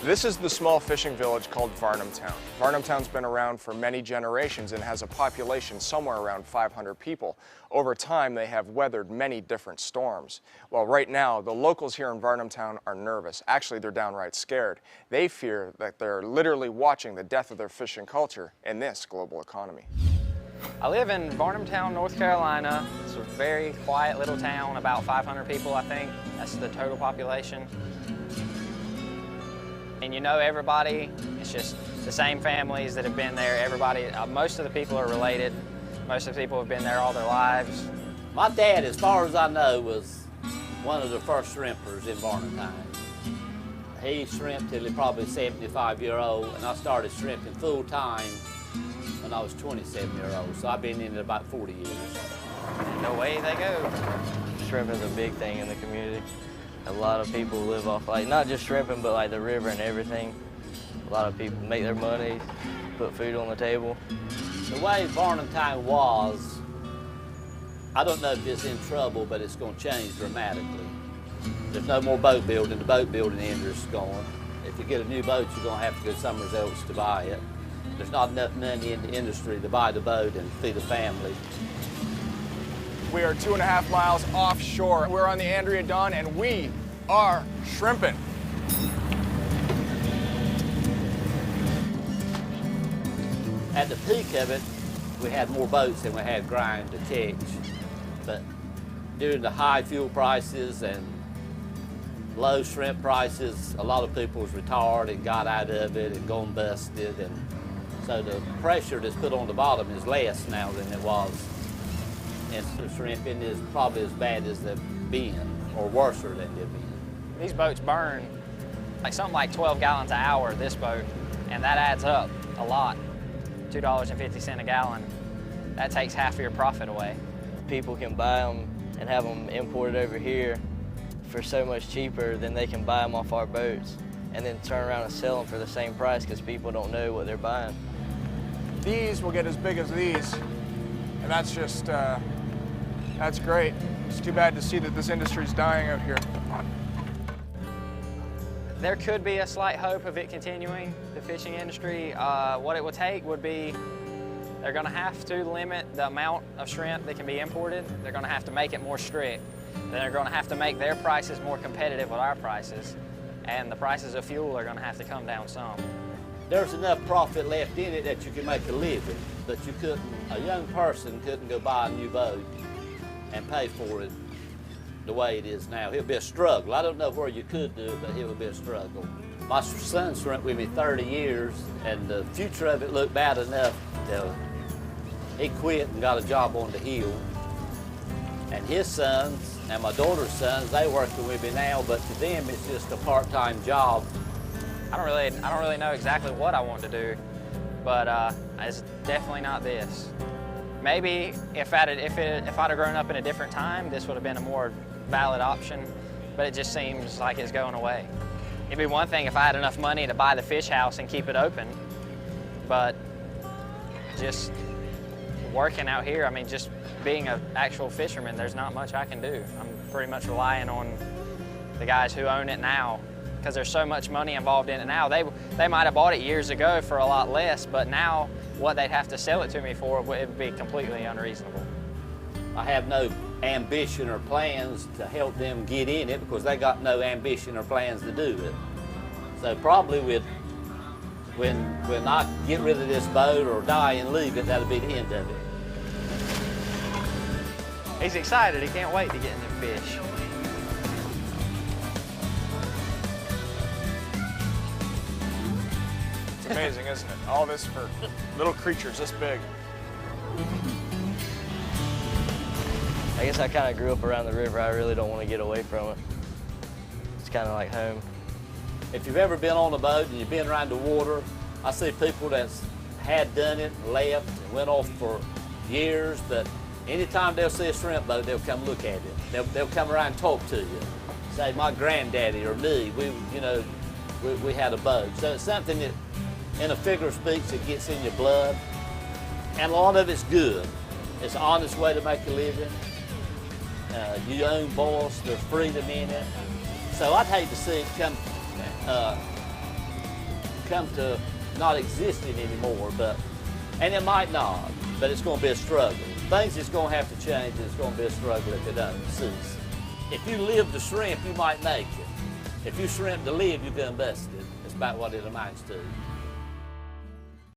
This is the small fishing village called Varnamtown. Varnamtown's been around for many generations and has a population somewhere around 500 people. Over time, they have weathered many different storms. Well, right now, the locals here in Varnamtown are nervous. Actually, they're downright scared. They fear that they're literally watching the death of their fishing culture in this global economy. I live in Varnamtown, North Carolina. It's a very quiet little town, about 500 people, I think. That's the total population. And you know everybody, it's just the same families that have been there. Everybody, most of the people are related. Most of the people have been there all their lives. My dad, as far as I know, was one of the first shrimpers in Varnamtown. He shrimped till he probably 75-year-old, and I started shrimping full time when I was 27-year-old. So I've been in it about 40 years. And away they go. Shrimping's a big thing in the community. A lot of people live off, like, not just shrimping, but like the river and everything. A lot of people make their money, put food on the table. The way Varnamtown was, I don't know if it's in trouble, but it's going to change dramatically. There's no more boat building. The boat building industry's gone. If you get a new boat, you're going to have to go somewhere else to buy it. There's not enough money in the industry to buy the boat and feed a family. We are 2.5 miles offshore. We're on the Andrea Dawn, and we are shrimping. At the peak of it, we had more boats than we had ground to catch. But due to the high fuel prices and low shrimp prices, a lot of people was retired and got out of it and gone busted. And so the pressure that's put on the bottom is less now than it was. And the shrimping is probably as bad as they've been, or worse than they've been. These boats burn like something like 12 gallons an hour, this boat, and that adds up a lot. $2.50 a gallon. That takes half of your profit away. People can buy them and have them imported over here for so much cheaper than they can buy them off our boats, and then turn around and sell them for the same price because people don't know what they're buying. These will get as big as these, and that's just, that's great. It's too bad to see that this industry's dying out here. There could be a slight hope of it continuing, the fishing industry. What it would take would be, they're gonna have to limit the amount of shrimp that can be imported. They're gonna have to make it more strict. Then they're gonna have to make their prices more competitive with our prices. And the prices of fuel are gonna have to come down some. There's enough profit left in it that you can make a living, but you couldn't, a young person couldn't go buy a new boat and pay for it the way it is now. It'll be a struggle. I don't know where you could do it, but it would be a struggle. My son shrimped with me 30 years, and the future of it looked bad enough that he quit and got a job on the hill. And his sons and my daughter's sons, they working with me now, but to them it's just a part-time job. I don't really know exactly what I want to do, but it's definitely not this. Maybe if I'd have grown up in a different time, this would have been a more valid option, but it just seems like it's going away. It'd be one thing if I had enough money to buy the fish house and keep it open, but just working out here, I mean, just being an actual fisherman, there's not much I can do. I'm pretty much relying on the guys who own it now, because there's so much money involved in it now. They might have bought it years ago for a lot less, but now what they'd have to sell it to me for would be completely unreasonable. I have no ambition or plans to help them get in it because they got no ambition or plans to do it. So probably when I get rid of this boat or die and leave it, that'll be the end of it. He's excited. He can't wait to get in the fish. It's amazing, isn't it? All this for little creatures this big. I guess I kind of grew up around the river. I really don't want to get away from it. It's kind of like home. If you've ever been on a boat and you've been around the water, I see people that's had done it, left, and went off for years, but anytime they'll see a shrimp boat, they'll come look at it. They'll come around and talk to you. Say, my granddaddy or me, we had a boat. So it's something that, in a figure of speech, it gets in your blood. And a lot of it's good. It's an honest way to make a living. You own boss, there's freedom in it. So I'd hate to see it come to not existing anymore, and it might not, but it's going to be a struggle. Things is going to have to change, and it's going to be a struggle if it doesn't cease. If you live to shrimp, you might make it. If you shrimp to live, you're going to bust it. That's about what it amounts to.